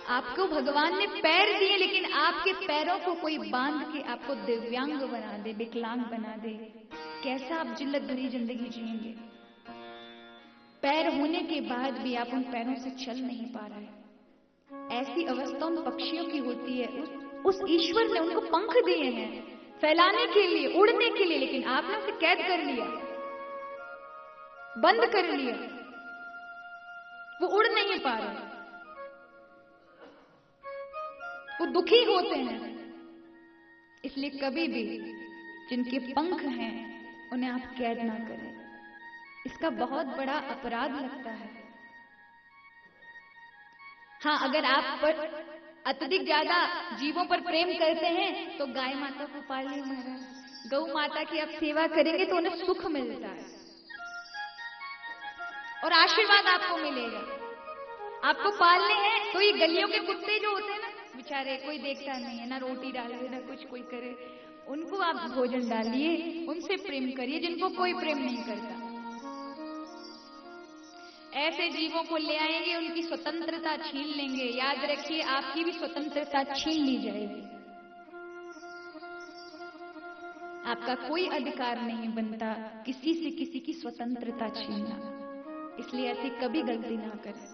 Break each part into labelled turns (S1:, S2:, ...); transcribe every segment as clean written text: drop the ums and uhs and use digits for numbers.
S1: आपको भगवान ने पैर दिए, लेकिन आपके पैरों को कोई बांध के आपको दिव्यांग बना दे, विकलांग बना दे, कैसा आप जिल्लत भरी जिंदगी जिएंगे? पैर होने के बाद भी आप उन पैरों से चल नहीं पा रहे। ऐसी अवस्था उन पक्षियों की होती है। उस ईश्वर ने उनको पंख दिए हैं फैलाने के लिए, उड़ने के लिए, लेकिन आपने उसे कैद कर लिया, बंद कर लिया। वो उड़ नहीं पा रहे, वो दुखी होते हैं। इसलिए कभी भी जिनके पंख हैं उन्हें आप कैद ना करें। इसका बहुत बड़ा अपराध लगता है। हाँ, अगर आप पर अत्यधिक ज्यादा जीवों पर प्रेम करते हैं तो गाय माता को पालिए महाराज। गौ माता की आप सेवा करेंगे तो उन्हें सुख मिलता है और आशीर्वाद आपको मिलेगा। आपको पालने हैं तो ये गलियों के कुत्ते जो होते हैं ना, बेचारे कोई देखता नहीं है, ना रोटी डाले ना कुछ कोई करे, उनको आप भोजन डालिए, उनसे प्रेम करिए जिनको कोई प्रेम नहीं करता। ऐसे जीवों को ले आएंगे, उनकी स्वतंत्रता छीन लेंगे। याद रखिए, आपकी भी स्वतंत्रता छीन ली जाएगी। आपका कोई अधिकार नहीं बनता किसी से किसी की स्वतंत्रता छीनना। इसलिए ऐसी कभी गलती ना करें।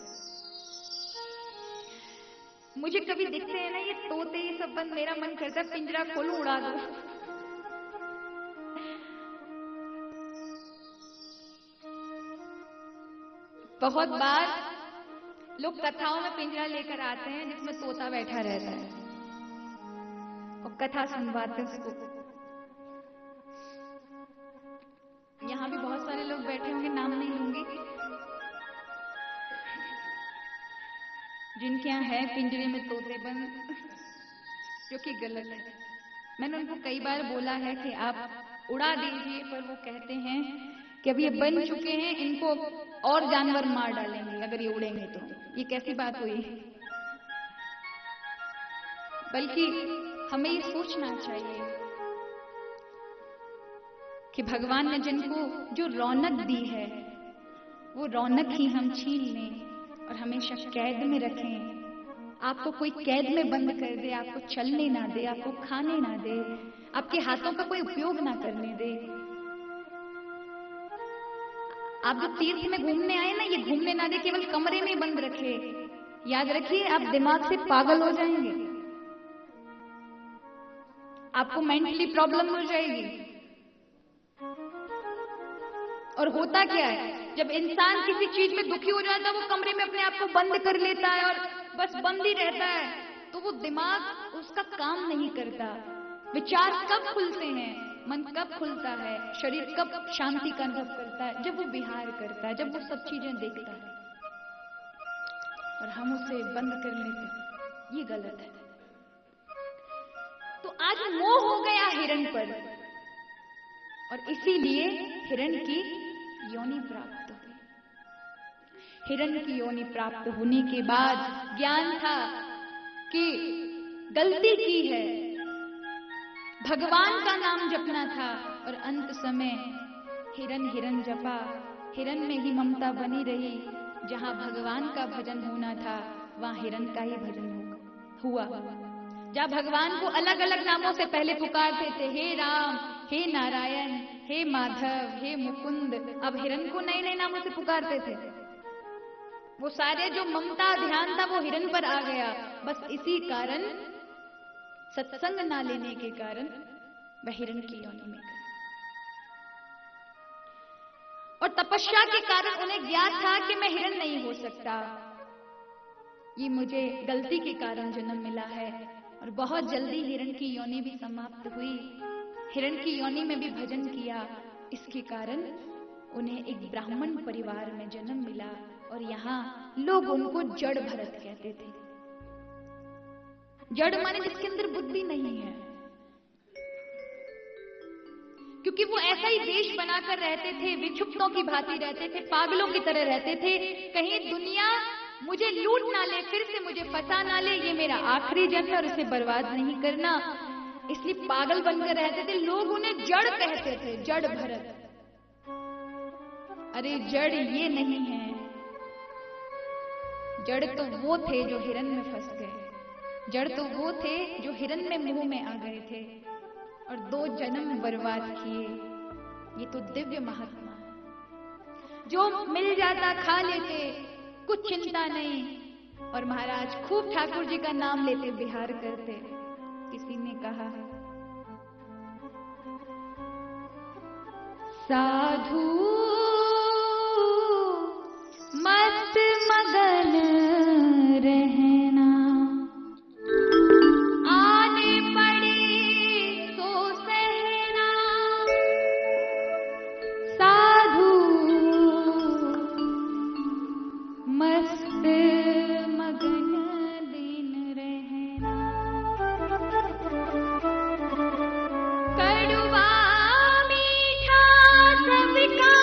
S1: मुझे कभी दिखते हैं ना ये तोते, ये सब बंद, मेरा मन करता है पिंजरा खोलूं, उड़ा दो। बहुत बार लोग कथाओं में पिंजरा लेकर आते हैं जिसमें तोता बैठा रहता है और कथा सुनवाते हैं उसको। यहां भी बहुत सारे लोग बैठे होंगे, नाम नहीं लूंगी, जिनके यहाँ है पिंजरे में तोते बंद, जो कि गलत है। मैंने उनको कई बार बोला है कि आप उड़ा दीजिए, पर वो कहते हैं कि अब ये बन चुके हैं, इनको और जानवर मार डालेंगे अगर ये उड़ेंगे तो। ये कैसी बात हुई? बल्कि हमें ये सोचना चाहिए कि भगवान ने जिनको जो रौनक दी है वो रौनक ही हम छीन लें और हमेशा कैद में रखें। आपको कोई कैद में बंद कर दे, आपको चलने ना दे, आपको खाने ना दे, आपके हाथों का कोई उपयोग ना करने दे। आप जो तीर्थ में घूमने आए ना, ये घूमने ना दे, केवल कमरे में बंद रखे। याद रखिए, आप दिमाग से पागल हो जाएंगे, आपको मेंटली प्रॉब्लम हो जाएगी। और होता क्या है, जब इंसान किसी चीज में दुखी हो जाता है, वो कमरे में अपने आप को बंद कर लेता है और बस बंद ही रहता है, तो वो दिमाग उसका काम नहीं करता। विचार कब खुलते हैं, मन कब खुलता है, शरीर कब शांति का अनुभव करता है? जब वो विहार करता है, जब वो सब चीजें देखता है, और हम उसे बंद कर लेते हैं। ये गलत है। तो आज मोह हो गया हिरण पर, और इसीलिए हिरण की योनि प्राप्त हुई। हिरण की योनि प्राप्त होने के बाद ज्ञान था कि गलती की है, भगवान का नाम जपना था, और अंत समय हिरण हिरण जपा। हिरण में ही ममता बनी रही। जहां भगवान का भजन होना था वहां हिरण का ही भजन हुआ। जहां भगवान को अलग अलग नामों से पहले पुकारते थे, हे राम, हे नारायण, हे माधव, हे मुकुंद, अब हिरण को नए नए नामों से पुकारते थे। वो सारे जो ममता ध्यान था वो हिरण पर आ गया। बस इसी कारण, सत्संग ना लेने के कारण वह हिरण की योनि में गए। और तपस्या के कारण उन्हें ज्ञात था कि मैं हिरण नहीं हो सकता, ये मुझे गलती के कारण जन्म मिला है। और बहुत जल्दी हिरण की योनि भी समाप्त हुई। हिरण की योनि में भी भजन किया, इसके कारण उन्हें एक ब्राह्मण परिवार में जन्म मिला। और यहाँ लोग उनको जड़ भरत कहते थे। जड़ माने जिसके अंदर बुद्धि नहीं है, क्योंकि वो ऐसा ही वेश बनाकर रहते थे, विक्षुब्धों की भांति रहते थे, पागलों की तरह रहते थे। कहीं दुनिया मुझे लूट ना ले, फिर से मुझे फंसा ना ले, ये मेरा आखिरी जन्म है और इसे बर्बाद नहीं करना, इसलिए पागल बनकर रहते थे। लोग उन्हें जड़ कहते थे, जड़ भरत। अरे जड़ ये नहीं है, जड़ तो वो थे जो हिरन में फंस गए, जड़ तो वो थे जो हिरन में मुंह में आ गए थे और 2 जन्म बर्बाद किए। ये तो दिव्य महात्मा है। जो मिल जाता खा लेते, कुछ चिंता नहीं, और महाराज खूब ठाकुर जी का नाम लेते बिहार करते। किसी ने कहा, साधु मस्त मगन रहना, आने पड़े सो सहना। साधु मस्त मगन दिन रहना, कड़वा मीठा सबका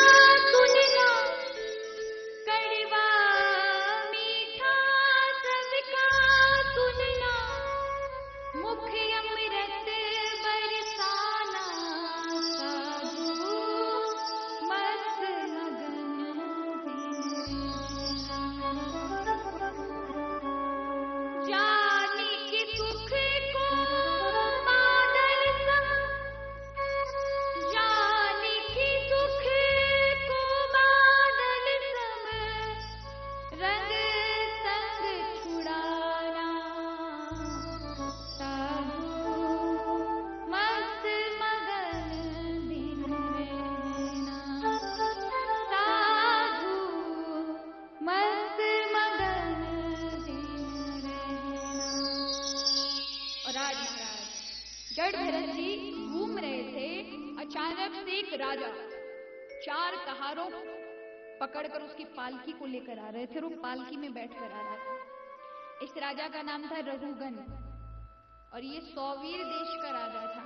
S1: सुनना, कड़वा मीठा सबका सुनना, मुख अमृत बरसाना। साधु मस्त मगन जानी कि सुख को बादल सम, जानी कि सुख को बादल सम, रंग संग छुड़ाना। साधु मस्त मगन दिन रहना, साधु मस्त मगन दिन रहना। और आज महाराज जड़ भरत जी घूम रहे थे, अचानक से एक राजा 4 कहारों पकड़कर उसकी पालकी को लेकर आ रहे थे और वो पालकी में बैठकर आ रहा था। इस राजा का नाम था रघुगन और ये सौवीर देश का राजा था।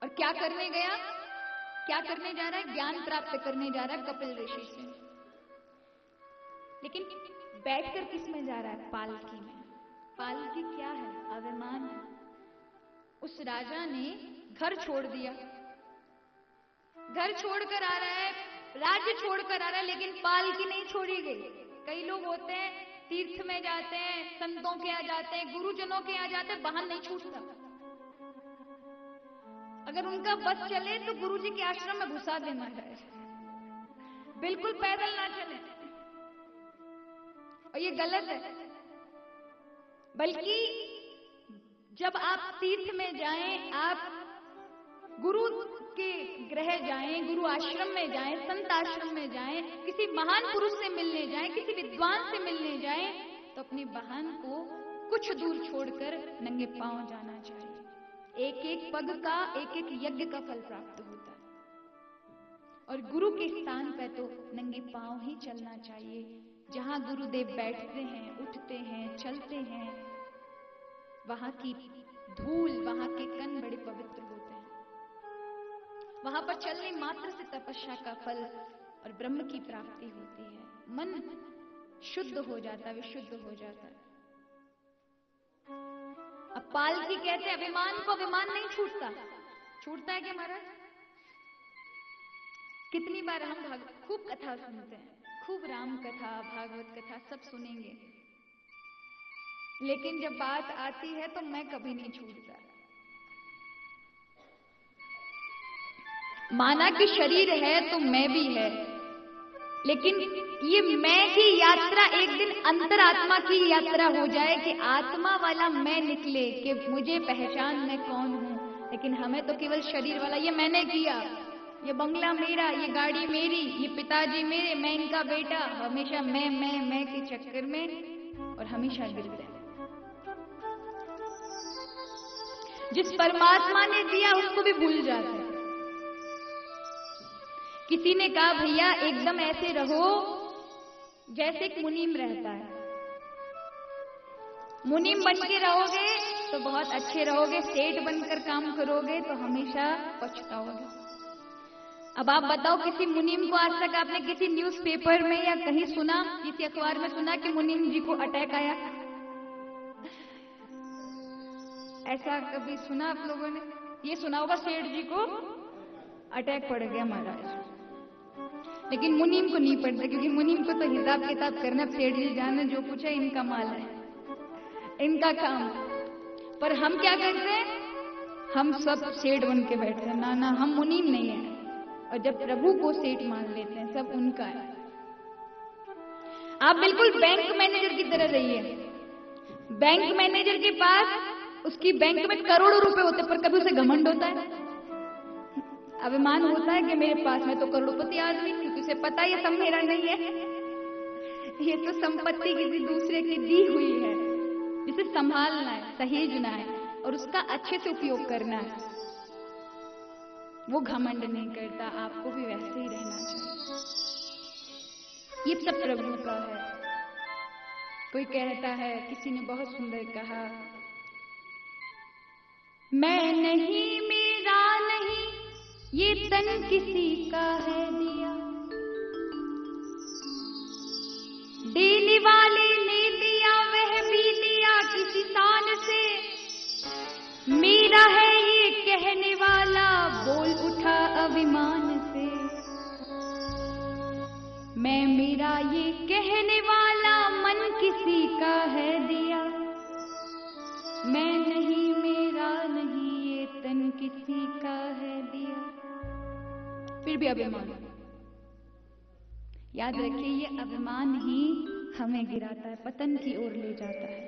S1: और क्या करने गया, क्या करने जा रहा है? ज्ञान प्राप्त करने जा रहा है कपिल ऋषि से। लेकिन बैठकर किस में जा रहा है? पालकी में। पालकी क्या है? अभिमान है। उस राजा ने घर छोड़ दिया, घर छोड़कर आ रहा है, राज्य छोड़कर आ रहा है, लेकिन पालकी नहीं छोड़ी गई। कई लोग होते हैं तीर्थ में जाते हैं, संतों के यहाँ जाते हैं, गुरुजनों के यहाँ जाते हैं, वाहन नहीं छूटता। अगर उनका बस चले तो गुरुजी के आश्रम में घुसा देना है, बिल्कुल पैदल ना चले। और ये गलत है। बल्कि जब आप तीर्थ में जाएं, आप गुरु के गृह जाएं, गुरु आश्रम में जाएं, संत आश्रम में जाएं, किसी महान पुरुष से मिलने जाएं, किसी विद्वान से मिलने जाएं, तो अपनी वाहन को कुछ दूर छोड़कर नंगे पांव जाना चाहिए। एक एक पग का, एक एक यज्ञ का फल प्राप्त होता है। और गुरु के स्थान पर तो नंगे पांव ही चलना चाहिए। जहां गुरुदेव बैठते हैं, उठते हैं, चलते हैं, वहां की धूल, वहां के कण बड़े पवित्र होते हैं। वहां पर चलने मात्र से तपस्या का फल और ब्रह्म की प्राप्ति होती है। मन शुद्ध हो जाता है, विशुद्ध हो जाता है। अब पालकी कहते हैं अभिमान को अभिमान नहीं छूटता। छूटता है क्या महाराज? कितनी बार हम खूब कथा सुनते हैं, खूब राम कथा, भागवत कथा सब सुनेंगे, लेकिन जब बात आती है तो मैं कभी नहीं छूटता। माना कि शरीर है तो मैं भी है, लेकिन ये मैं की यात्रा एक दिन अंतरात्मा की यात्रा हो जाए कि आत्मा वाला मैं निकले कि मुझे पहचान मैं कौन हूं। लेकिन हमें तो केवल शरीर वाला, ये मैंने किया, ये बंगला मेरा, ये गाड़ी मेरी, ये पिताजी मेरे, मैं इनका बेटा, हमेशा मैं के चक्कर में और हमेशा गिरते हैं। जिस परमात्मा ने दिया उसको भी भूल जाते हैं। किसी ने कहा भैया एकदम ऐसे रहो जैसे एक मुनीम रहता है। मुनीम बन के रहोगे तो बहुत अच्छे रहोगे, सेठ बनकर काम करोगे तो हमेशा पछताओगे। अब आप बताओ, किसी मुनीम को आज तक आपने किसी न्यूज़पेपर में या कहीं सुना, किसी अखबार में सुना कि मुनीम जी को अटैक आया? ऐसा कभी सुना आप लोगों ने? ये सुना होगा सेठ जी को अटैक पड़ गया महाराज। लेकिन मुनीम को नहीं पड़ता, क्योंकि मुनीम को तो हिसाब किताब करना, सेठ जी जाने जो कुछ है इनका माल है, इनका काम। पर हम क्या करते हैं, हम सब सेठ बन के बैठे हैं। ना ना, हम मुनीम नहीं है। और जब प्रभु को सेठ मान लेते हैं, सब उनका है। आप बिल्कुल बैंक मैनेजर की तरह रहिए। बैंक मैनेजर के पास उसकी बैंक में करोड़ों रुपए होते हैं, पर कभी उसे घमंड होता है, अभिमान होता है कि मेरे पास में तो करोड़पति आदमी, क्योंकि उसे पता है ये सब मेरा नहीं है, ये तो संपत्ति किसी दूसरे की दी हुई है, जिसे संभालना है, सहेजना है और उसका अच्छे से उपयोग करना है। वो घमंड नहीं करता। आपको भी वैसे ही रहना चाहिए। ये सब प्रभु का है। कोई कहता है, किसी ने बहुत सुंदर कहा, मैं नहीं मेरा नहीं, ये तन किसी का है दिया, देने वाले ने दिया, वह भी दिया किसी शान से, मेरा है ये कहने वाला बोल उठा अभिमान से। मैं मेरा ये कहने वाला मन किसी का है दिया, मैं नहीं मेरा नहीं, ये तन किसी का है दिया। फिर भी अभिमान। याद रखिए, ये अभिमान ही हमें गिराता है, पतन की ओर ले जाता है।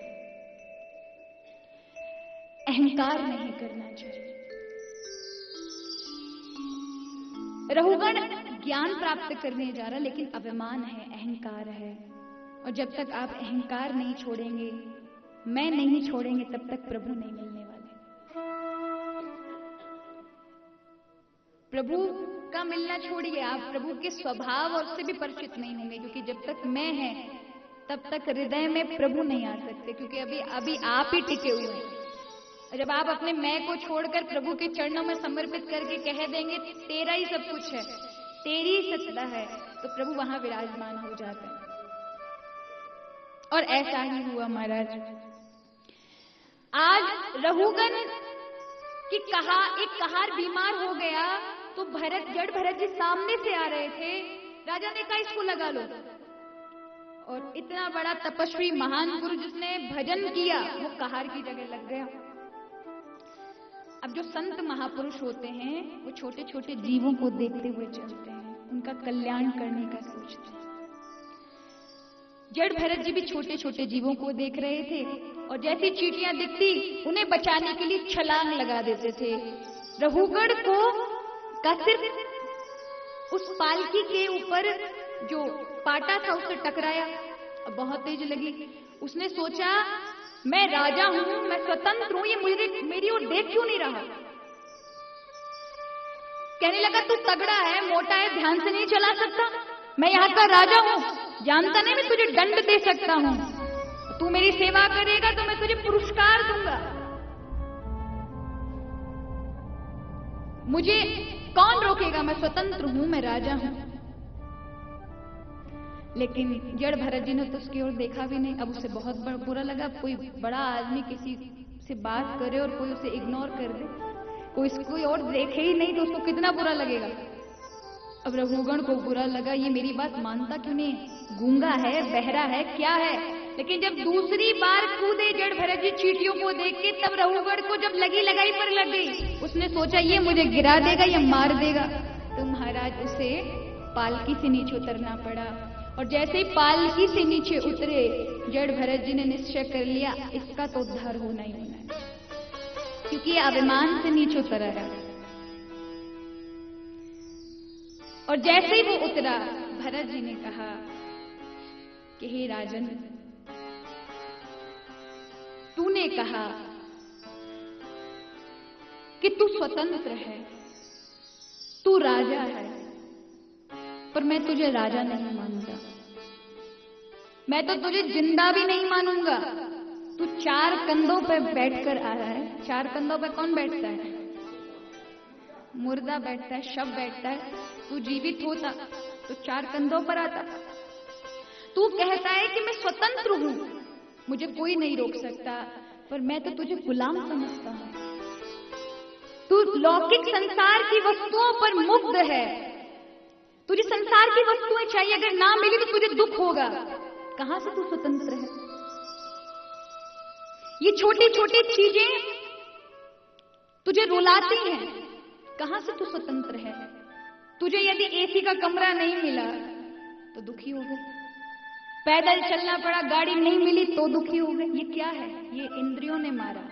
S1: अहंकार नहीं करना चाहिए। रहुगण ज्ञान प्राप्त करने जा रहा, लेकिन अभिमान है, अहंकार है। और जब तक आप अहंकार नहीं छोड़ेंगे, मैं नहीं छोड़ेंगे, तब तक प्रभु नहीं मिलने वाले। प्रभु का मिलना छोड़िए, आप प्रभु के स्वभाव और उससे भी परिचित नहीं होंगे, क्योंकि जब तक मैं है तब तक हृदय में प्रभु नहीं आ सकते, क्योंकि अभी आप ही टिके हुए हैं। जब आप अपने मैं को छोड़कर प्रभु के चरणों में समर्पित करके कह देंगे तेरा ही सब कुछ है, तेरी ही सत्ता है, तो प्रभु वहां विराजमान हो जाते हैं। और ऐसा ही हुआ महाराज। आज रहुगण की एक कहार बीमार हो गया, तो जड़ भरत जी सामने से आ रहे थे। राजा ने कहा इसको लगा लो। और इतना बड़ा तपस्वी महान गुरु जिसने भजन किया, वो कहार की जगह लग गया। अब जो संत महापुरुष होते हैं, वो छोटे छोटे जीवों को देखते हुए चलते हैं, उनका कल्याण करने का सोचते हैं। जड़ भरत जी भी छोटे छोटे जीवों को देख रहे थे, और जैसी चींटियां दिखती उन्हें बचाने के लिए छलांग लगा देते थे। रहुगण को का सिर्फ उस पालकी के ऊपर जो पाटा था उससे टकराया, बहुत तेज लगी। उसने सोचा मैं राजा हूं, मैं स्वतंत्र हूं, ये मेरी ओर देख क्यों नहीं रहा। कहने लगा तू तगड़ा है, मोटा है, ध्यान से नहीं चला सकता, मैं यहाँ का राजा हूं, जानता नहीं मैं तुझे दंड दे सकता हूं, तू मेरी सेवा करेगा तो मैं तुझे पुरस्कार दूंगा, मुझे कौन रोकेगा, मैं स्वतंत्र हूं, मैं राजा हूं। लेकिन जड़ भरत जी ने तो उसकी ओर देखा भी नहीं। अब उसे बहुत बुरा लगा। कोई बड़ा आदमी किसी से बात करे और कोई उसे इग्नोर कर दे, कोई और देखे ही नहीं, तो उसको कितना बुरा लगेगा। अब रघुगण को बुरा लगा, ये मेरी बात मानता क्यों नहीं, गूंगा है, बहरा है, क्या है। लेकिन जब दूसरी बार कूदे जड़ भरत जी चींटियों को देख के, तब रघुगण को जब लगाई पर लग गई। उसने सोचा ये मुझे गिरा देगा, ये मार देगा। तो महाराज उसे पालकी से नीचे उतरना पड़ा। और जैसे ही पालकी से नीचे उतरे, जड़ भरत जी ने निश्चय कर लिया इसका तो उद्धार होना ही होना है, क्योंकि ये अभिमान से नीचे उतर आया। और जैसे ही वो उतरा, भरत जी ने कहा कि हे राजन, तूने कहा कि तू स्वतंत्र है, तू राजा है, पर मैं तुझे राजा नहीं मानूंगा, मैं तो तुझे जिंदा भी नहीं मानूंगा। तू 4 कंधों पर बैठकर आ रहा है। 4 कंधों पर कौन बैठता है? मुर्दा बैठता है, शव बैठता है। तू जीवित होता तो 4 कंधों पर आता। तू कहता है कि मैं स्वतंत्र हूं, मुझे कोई नहीं रोक सकता, पर मैं तो तुझे गुलाम समझता हूं। तू लौकिक संसार की वस्तुओं पर मुग्ध है, तुझे संसार की वस्तुएं चाहिए, अगर ना मिली तो तुझे दुख होगा। कहां से तू स्वतंत्र है? ये छोटी छोटी चीजें तुझे रुलाती हैं, कहां से तू स्वतंत्र है? तुझे यदि एसी का कमरा नहीं मिला तो दुखी हो गए, पैदल चलना पड़ा, गाड़ी नहीं मिली तो दुखी हो गए। ये क्या है? ये इंद्रियों ने मारा।